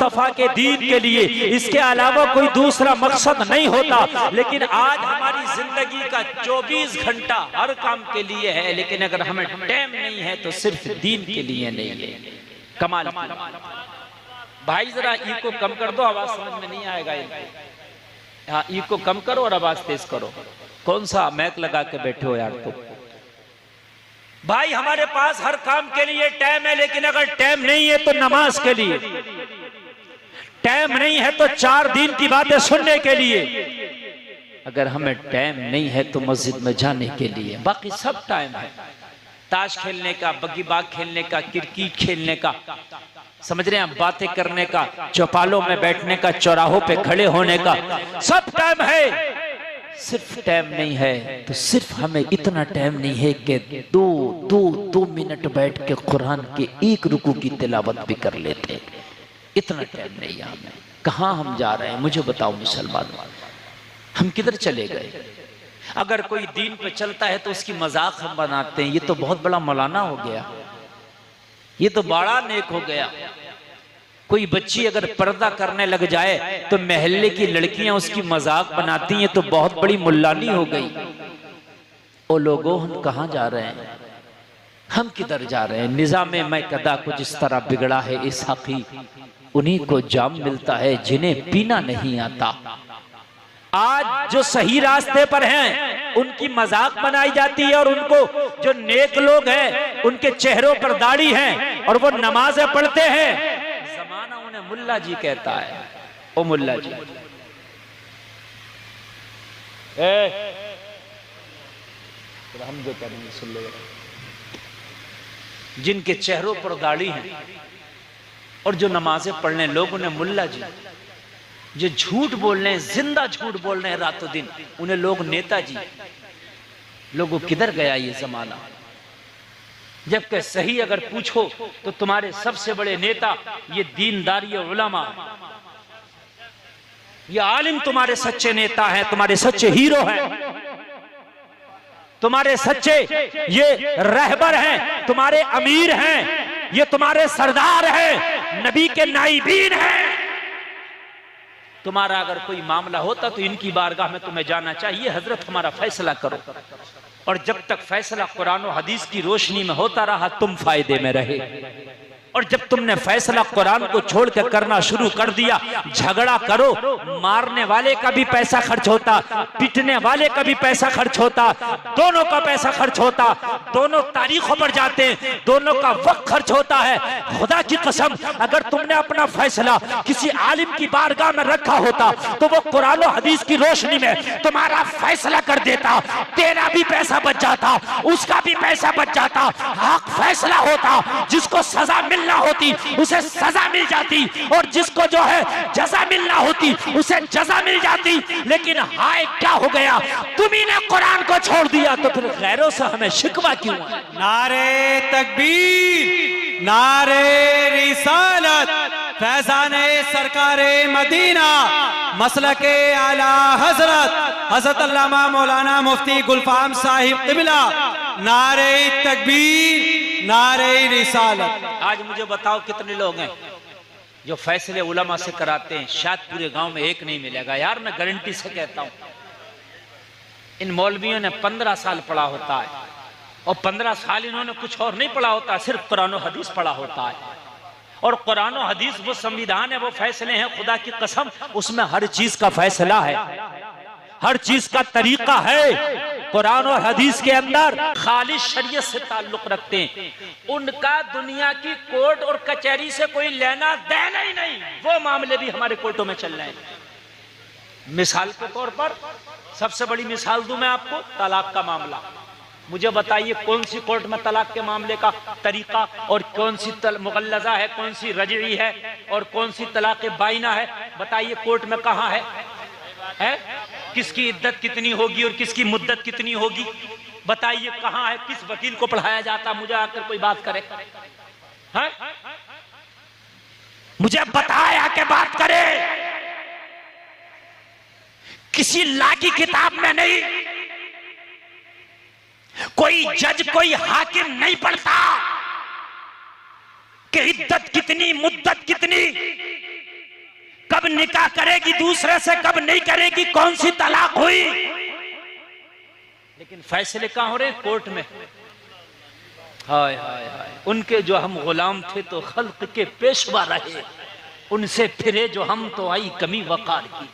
मुस्तफा के दीन के लिए, इसके अलावा कोई दूसरा मकसद नहीं होता। लेकिन आज हमारी जिंदगी का 24 घंटा हर काम के लिए है, लेकिन अगर हमें टाइम नहीं है तो सिर्फ दीन के लिए नहीं है। कमाल भाई, जरा ई को कम कर दो, आवाज समझ में नहीं आएगा। हाँ, ई को कम करो और आवाज तेज करो। कौन सा मैक लगा के बैठे हो यार तुम? भाई हमारे पास हर काम के लिए टाइम है, लेकिन अगर टाइम नहीं है तो नमाज के लिए, टाइम नहीं है तो 4 दिन की बातें सुनने के लिए, अगर हमें टाइम नहीं है तो मस्जिद में जाने के लिए। बाकी सब टाइम है, ताश खेलने का, बग्गी बाग खेलने का, क्रिकेट खेलने का, समझ रहे हैं, बातें करने का, चौपालों में बैठने का, चौराहों पे खड़े होने का, सब टाइम है। सिर्फ टाइम नहीं है तो सिर्फ हमें इतना टाइम नहीं है कि दो मिनट बैठ के कुरान के एक रुकू की तिलावत भी कर लेते। इतना टाइम नहीं है हमें। कहाँ हम जा रहे हैं मुझे बताओ मुसलमान, हम किधर चले गए? अगर कोई दीन पे चलता है तो उसकी मजाक हम बनाते हैं, ये तो बहुत बड़ा मौलाना हो गया, ये तो बड़ा नेक हो गया। कोई बच्ची अगर पर्दा करने लग जाए तो महल्ले की लड़कियां उसकी मजाक बनाती हैं, तो बहुत बड़ी मुल्लानी हो गई। ओ लोगों, हम कहाँ जा रहे हैं? हम किधर जा रहे हैं? निज़ामे मैकदा को जिस तरह बिगड़ा है इसहाक़ी, उन्हीं को जाम मिलता है जिन्हें पीना नहीं आता। आज जो सही रास्ते पर हैं उनकी मजाक बनाई जाती है, और उनको जो नेक लोग हैं उनके चेहरों पर दाढ़ी है और वो नमाजें पढ़ते हैं, जमाना उन्हें मुल्ला जी कहता है। ओ मुल्ला जी, हम जो करेंगे सुन लो। जिनके चेहरों पर दाढ़ी है और जो नमाजें पढ़ने लोग उन्हें मुल्ला जी, जो झूठ बोल रहे हैं, जिंदा झूठ बोल रहे हैं रातों दिन, उन्हें लोग नेताजी। लोगों किधर गया ये जमाना? जबकि सही अगर पूछो तो तुम्हारे सबसे बड़े नेता ये दीनदारी उलमा, ये आलिम तुम्हारे सच्चे नेता हैं, तुम्हारे सच्चे हीरो हैं, तुम्हारे सच्चे ये रहबर हैं, तुम्हारे अमीर हैं, ये तुम्हारे सरदार हैं, नबी के नाइबीन हैं। तुम्हारा अगर कोई मामला होता तो इनकी बारगाह में तुम्हें जाना चाहिए, हजरत हमारा फैसला करो। और जब तक फैसला कुरान और हदीस की रोशनी में होता रहा तुम फायदे में रहे, और जब तुमने फैसला कुरान को छोड़ कर करना शुरू कर दिया, झगड़ा करो, मारने वाले का भी पैसा खर्च होता, पीटने वाले का भी पैसा खर्च होता, दोनों का पैसा खर्च होता, दोनों तारीखों पर जाते हैं, दोनों का वक्त खर्च होता है। खुदा की कसम, अगर तुमने अपना फैसला किसी आलिम की बारगाह में रखा होता तो वो कुरान और हदीस की रोशनी में तुम्हारा फैसला कर देता, तेरा भी पैसा बच जाता, उसका भी पैसा बच जाता, हक फैसला होता, जिसको सजा मिलना होती उसे सजा मिल जाती, और जिसको जो है जजा मिलना होती उसे जजा मिल जाती। लेकिन हाय क्या हो गया, तुम्ही ने कुरान को छोड़ दिया, तो फिर गैरों से हमें शिकवा क्यों? नारे तकबीर, नारे रिसालत, फैजाने सरकारे मदीना, मसलके आला हजरत हजरत अल्लामा मौलाना मुफ्ती गुलफाम साहिब क़िबला, नारे तकबीर, नारे रिसालत। आज मुझे बताओ कितने लोग हैं जो फैसले उलमा से कराते हैं? शायद पूरे गांव में एक नहीं मिलेगा यार, मैं गारंटी से कहता हूं। इन मौलवियों ने 15 साल पढ़ा होता है, और 15 साल इन्होंने कुछ और नहीं पढ़ा होता, सिर्फ कुरान और हदीस पढ़ा होता है। और कुरान और हदीस वो संविधान है, वो फैसले हैं, खुदा की कसम उसमें हर चीज का फैसला है, हर चीज का तरीका है। कुरान और हदीस के अंदर खालिस शरीयत से ताल्लुक रखते हैं, उनका दुनिया की कोर्ट और कचहरी से कोई लेना देना ही नहीं। वो मामले भी हमारे कोर्टों में चल रहे हैं। मिसाल के तौर पर सबसे बड़ी मिसाल दूं मैं आपको, तलाक का मामला। मुझे बताइए कौन सी कोर्ट में तलाक के मामले का तरीका, और कौन सी मुगल्लजा है, कौन सी रजई है, और कौन सी तलाक बाइना है? बताइए कोर्ट में कहाँ है? किसकी इद्दत कितनी होगी और किसकी मुद्दत कितनी होगी? बताइए कहाँ है? किस वकील को पढ़ाया जाता? मुझे आकर कोई बात करे, है? मुझे बताया के बात करे, किसी ला की किताब में नहीं। कोई जज, कोई हाकिम नहीं पढ़ता कि इद्दत कितनी, मुद्दत कितनी। कब निकाह करेगी दूसरे से, कब नहीं करेगी, कौन सी तलाक हुई, लेकिन फैसले कहां हो रहे हैं? कोर्ट में। हाय हाय हाय, उनके जो हम गुलाम थे तो खल्क के पेशवा रहे, उनसे फिरे जो हम तो आई कमी वकार की।